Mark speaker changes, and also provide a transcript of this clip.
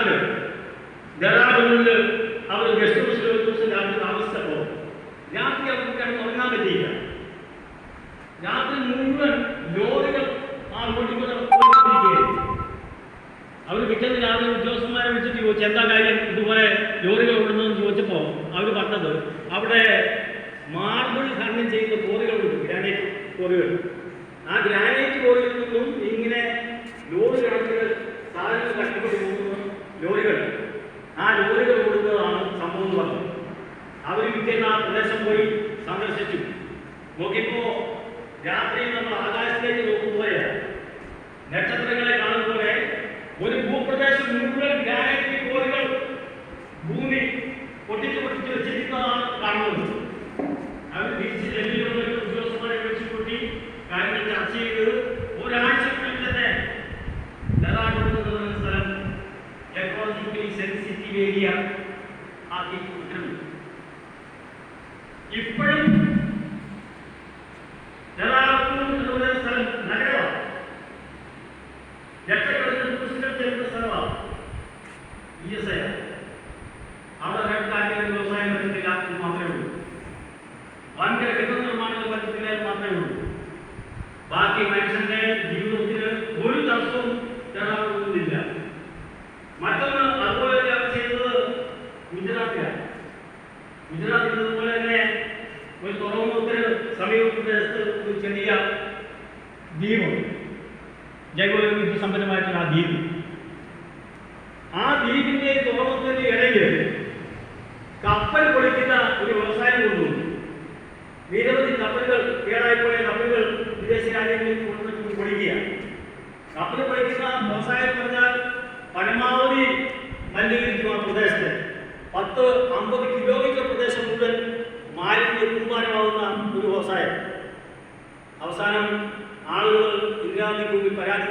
Speaker 1: ഗുജറാത്തില് ഡെറാഡൂണിൽ അവർ guest ഹൗസിൽ ഒരു ദിവസം രാത്രി താമസിച്ചപ്പോൾ രാത്രി അവർക്ക് കിടന്ന് ഉറങ്ങാൻ പറ്റിയില്ല. രാത്രി മുഴുവൻ ലോറികൾ ആ റോഡിൽ അവർ പിറ്റേന്ന് രാവിലെ ഉദ്യോഗസ്ഥന്മാരെ വിളിച്ചിട്ട് ചോദിച്ചു എന്താ കാര്യം, ഇതുപോലെ ലോറികൾ ഓടുന്നതെന്ന് ചോദിച്ചപ്പോൾ അവർ പറഞ്ഞത് അവിടെ മാർബിൾ ഖനനം ചെയ്യുന്ന കോറികളുണ്ട്, ഗ്രാനൈറ്റ് കോറികൾ. ആ ഗ്രാനൈറ്റ് കോറിയിൽ നിന്നും ഇങ്ങനെ ലോറി കണക്കിന് സാധനങ്ങൾ കഷ്ടപ്പെട്ട് പോകുന്ന ലോറികൾ, ആ ലോറികൾ ഓടുന്നതാണ് സംഭവം എന്ന് പറഞ്ഞു. അവർ പിറ്റേന്ന് ആ പ്രദേശം പോയി സന്ദർശിച്ചു. നോക്കിയപ്പോ രാത്രി നമ്മൾ ആകാശത്തേക്ക് നോക്കുമ്പോൾ നക്ഷത്രങ്ങളെ കാണുമ്പോൾ ഒരു ഭൂപ്രദേശം മുഴുവൻ ഗ്രാനൈറ്റ് കോറികൾ ഭൂമി പൊട്ടിച്ച് വെച്ചിരിക്കുന്നതാണ് കാണുന്നത്. അവർ തിരിച്ച് ഡൽഹിയിലുള്ള ഉദ്യോഗസ്ഥന്മാരെ വിളിച്ചു കൂട്ടി കാര്യങ്ങൾ ചർച്ച ചെയ്ത് ഒരാഴ്ചക്കുള്ളിൽ തന്നെ ഡെറാഡൂൺ എന്ന് പറയുന്ന സ്ഥലം എക്കോളജിക്കലി സെൻസിറ്റീവ് ഏരിയ ആക്കി ഉത്തരവിട്ടു. ഇപ്പോഴും ഡെറാഡൂൺ എന്ന് പറയുന്ന സ്ഥലം നഗരമാണ്, ലക്ഷക്കണക്കിന് ടൂറിസ്റ്റുകൾ ചെല്ലുന്ന സ്ഥലമാണ്. അവിടെ കാര്യങ്ങൾ വ്യവസായം പറ്റത്തില്ല എന്ന് മാത്രമേ ഉള്ളൂ, വൻകിട കെട്ടിട നിർമ്മാണങ്ങൾ പറ്റത്തില്ല എന്ന് മാത്രമേ ഉള്ളൂ. ബാക്കി മനുഷ്യന്റെ ജീവിതത്തിന് ഒരു തടസ്സവും ഡെറാഡൂണില്ല. മറ്റൊന്ന് അതുപോലെ അവർ ചെയ്തത് ഗുജറാത്തിലാണ്. ഗുജറാത്തിൽ ഇതുപോലെ തന്നെ ഒരു തുറമുഖത്തിന് സമീപപ്രദേശത്ത് ഒരു ചെറിയ ദ്വീപ്, ജൈവവൈവിധ്യ സമ്പന്നമായിട്ടുള്ള ആ ദ്വീപ്, ആ ദ്വീപിന്റെ തുറമുഖത്തിന്റെ ഇടയിൽ കപ്പൽ പൊളിക്കുന്ന ഒരു വ്യവസായം കൊണ്ടുവന്നു. നിരവധി കപ്പലുകൾ, കേടായിപ്പോയ കപ്പലുകൾ വിദേശ രാജ്യങ്ങളിൽ കൊണ്ടുവന്ന് പൊളിക്കുക. കപ്പൽ പൊളിക്കുന്ന വ്യവസായം പറഞ്ഞാൽ പരമാവധി മലിനീകരിക്കുന്ന പ്രദേശത്ത് 10-50 കിലോമീറ്റർ പ്രദേശം മുഴുവൻ മാലിന്യ കൂമ്പാരമാവുന്ന ഒരു വ്യവസായം. അവസാനം ആളുകൾ ഇന്ദിരാഗാന്ധി പരാതി